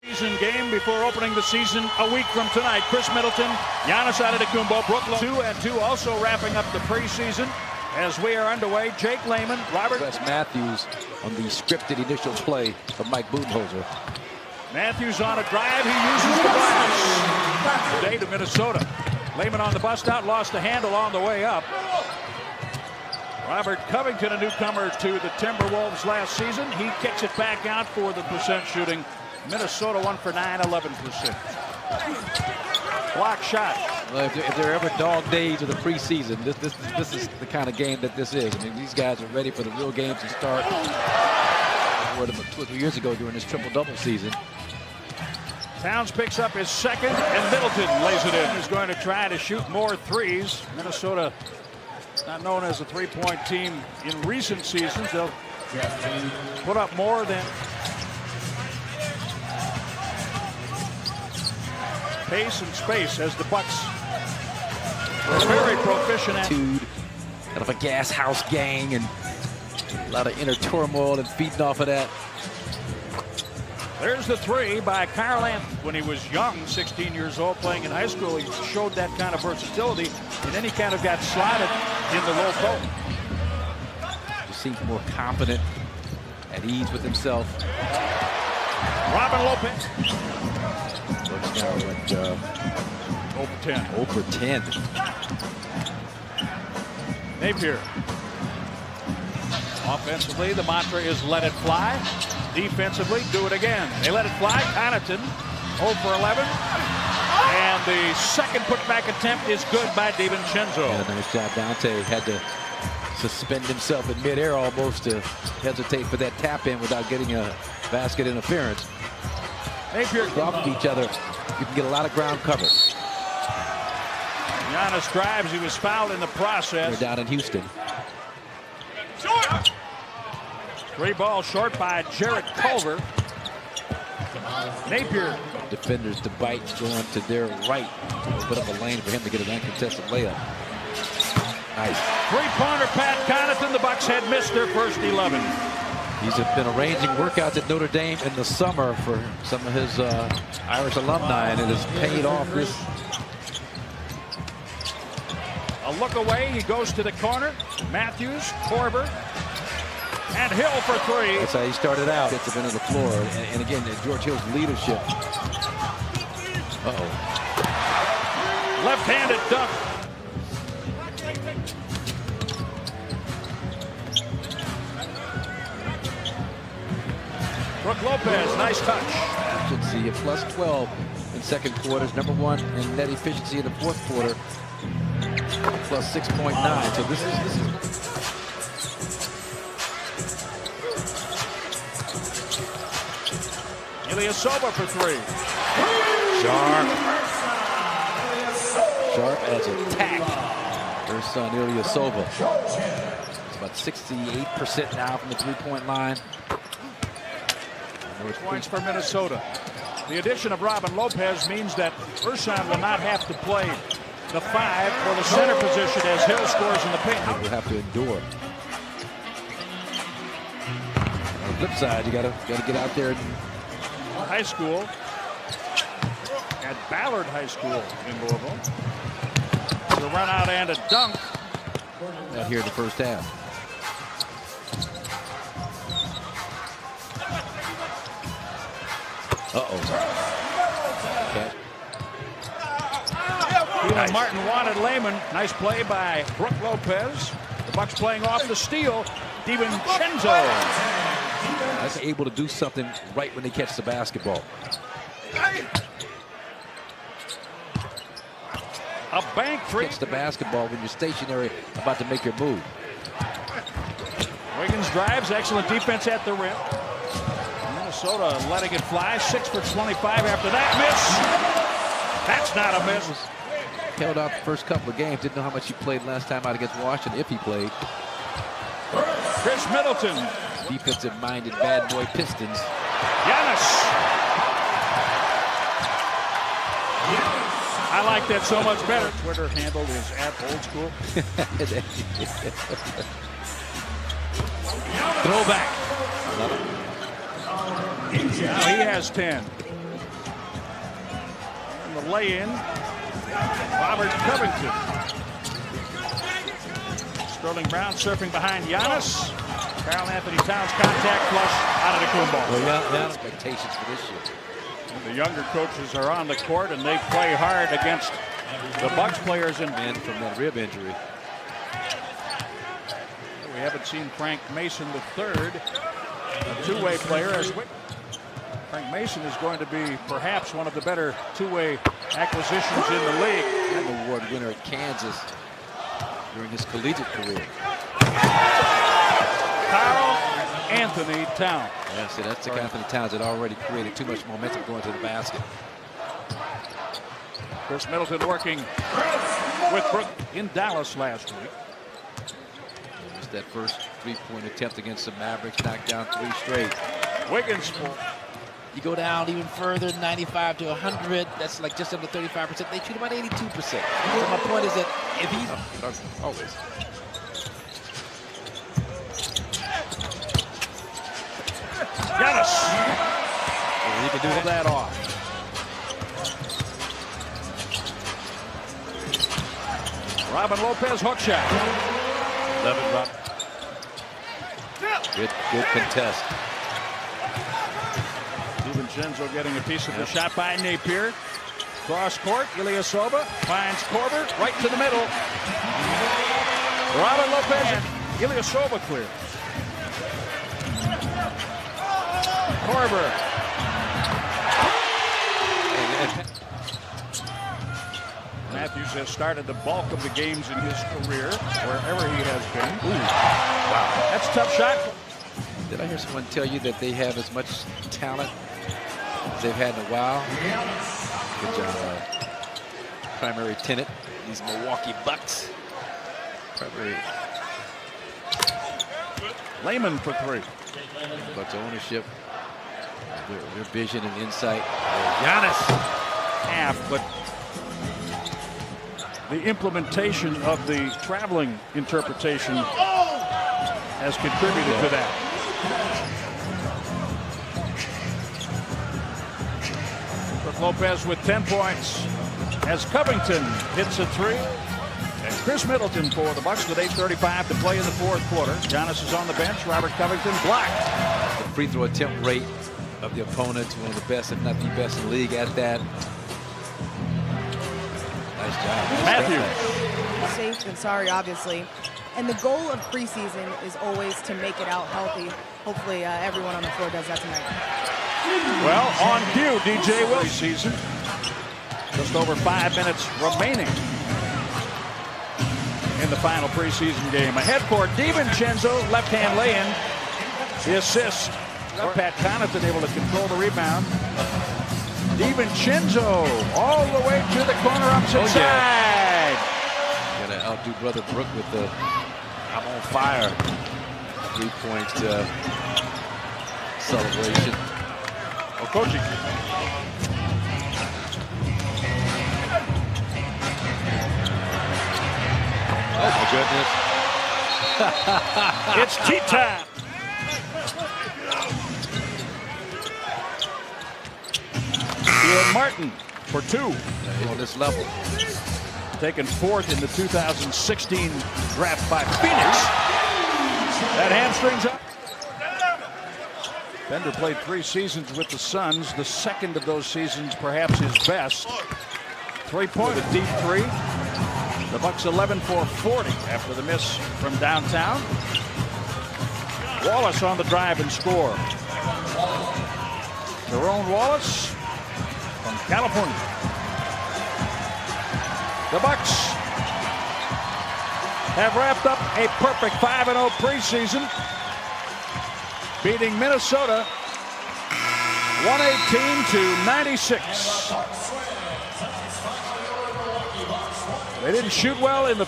Season game before opening the season a week from tonight. Chris Middleton, Giannis Antetokounmpo, Brooklyn 2-2, also wrapping up the preseason as we are underway. Jake Layman, Robert Wes Matthews on the scripted initial play of Mike Budenholzer. Matthews on a drive. He uses the glass. Today to Minnesota. Layman on the bust out, lost the handle on the way up. Robert Covington, a newcomer to the Timberwolves last season. He kicks it back out for the percent shooting. Minnesota 1 for 9, 11%. Block shot. Well, if there are ever dog days of the preseason, this is the kind of game that this is. I mean, these guys are ready for the real games to start. 2 or 3 years ago during this triple-double season. Towns picks up his second, and Middleton lays it in. He's going to try to shoot more threes. Minnesota, not known as a three-point team in recent seasons. They'll put up more than pace and space as the Bucks are very proficient at out of a gas house gang and a lot of inner turmoil and feeding off of that. There's the three by Carl Anthony. When he was young, 16 years old, playing in high school, he showed that kind of versatility, and then he kind of got slotted in the low post. He seems more confident, at ease with himself. Robin Lopez. Looks now at 0 for 10. 0 for 10. Napier. Offensively, the mantra is let it fly. Defensively, do it again. They let it fly. Connaughton, 0 for 11. And the second putback attempt is good by DiVincenzo. Yeah, nice job. Dante had to suspend himself in midair almost to hesitate for that tap in without getting a basket interference. Napier off of each other. You can get a lot of ground cover. Giannis drives. He was fouled in the process. We're down in Houston. Three ball short by Jarrett Culver. Napier. Defenders to bite, going to their right. Put up a lane for him to get an uncontested layup. Nice. Three-pointer Pat Connaughton. The Bucks had missed their first 11. He's been arranging workouts at Notre Dame in the summer for some of his Irish alumni, and it has paid off. This a look away. He goes to the corner. Matthews, Korver, and Hill for three. That's how he started out. Gets up into the floor, and again, George Hill's leadership. Uh-oh. Left-handed dunk. Brook Lopez, nice touch. Efficiency of plus 12 in second quarters. #1 in net efficiency in the fourth quarter. Plus 6.9. So this is Ilyasova for three. Sharp as attack. There's son Ilyasova. It's about 68% now from the three-point line. Points for Minnesota. The addition of Robin Lopez means that Ersan will not have to play the 5 or the center position as Hill scores in the paint. We'll have to endure. On the flip side, you gotta get out there. High school at Ballard High School in Louisville. The run out and a dunk. Out here in the first half. Uh-oh. Okay. Nice. Martin wanted Layman. Nice play by Brook Lopez. The Bucks playing off the steal. DiVincenzo. That's able to do something right when they catch the basketball. A bank three. Catch the basketball when you're stationary, about to make your move. Wiggins drives. Excellent defense at the rim. Minnesota letting it fly. 6 for 25 after that miss. That's not a miss. Held out the first couple of games. Didn't know how much he played last time out against Washington, if he played. Chris Middleton. Defensive-minded bad boy Pistons. Giannis. I like that so much better. Twitter handle is @oldschool. Throwback. Now he has 10. the lay-in. Robert Covington. Sterling Brown surfing behind Giannis. Karl Anthony Towns contact flush out of the Kumbo. Well, yeah, expectations for this year. And the younger coaches are on the court, and they play hard against the Bucks players and from that rib injury. We haven't seen Frank Mason III, a two-way player. As Frank Mason is going to be perhaps one of the better two-way acquisitions in the league. An award winner at Kansas during his collegiate career. Karl Anthony Towns. Yeah, see, that's the Anthony Towns that already created too much momentum going to the basket. Chris Middleton working with Brook in Dallas last week. Just that first three-point attempt against the Mavericks, knocked down 3 straight. Wiggins. You go down even further, 95 to 100. That's like just under 35%. They shoot about 82%. So my point is that if he's always. Giannis. He can do that off. Robin Lopez hook shot. Love it, Rob. Good contest. DiVincenzo getting a piece of the shot by Napier. Cross court, Ilyasova finds Korver right to the middle. Robin Lopez, Ilyasova clear. Korver. Matthews has started the bulk of the games in his career, wherever he has been. Ooh. Wow, that's a tough shot. Did I hear someone tell you that they have as much talent as they've had in a while? Good job. Primary tenant, these Milwaukee Bucks. Primary. Layman for 3. Bucks ownership, their vision and insight. Giannis. Half, but the implementation of the traveling interpretation has contributed to that. Brook Lopez with 10 points as Covington hits a 3. And Chris Middleton for the Bucks with 8:35 to play in the 4th quarter. Giannis is on the bench. Robert Covington blocked. The free throw attempt rate of the opponents, one of the best, if not the best in the league at that. Nice job. Matthews. Safe and sorry, obviously. And the goal of preseason is always to make it out healthy. Hopefully everyone on the floor does that tonight. Well, on cue, DJ Wilson. Season. Just over 5 minutes remaining in the final preseason game. Ahead for DiVincenzo, left-hand lay-in. The assist. Pat Connaughton able to control the rebound. DiVincenzo all the way to the corner opposite side. Gotta outdo brother Brook with the I'm on fire 3-point celebration. Okoji. Oh my goodness. It's tea time. Martin for 2. On this level. Taken 4th in the 2016 draft by Phoenix. That hamstrings up. Bender played 3 seasons with the Suns. The second of those seasons perhaps his best. 3-point, a deep 3. The Bucks 11 for 40 after the miss from downtown. Wallace on the drive and score. Jerome Wallace from California. The Bucks have wrapped up a perfect 5-0 preseason, beating Minnesota 118-96. They didn't shoot well in the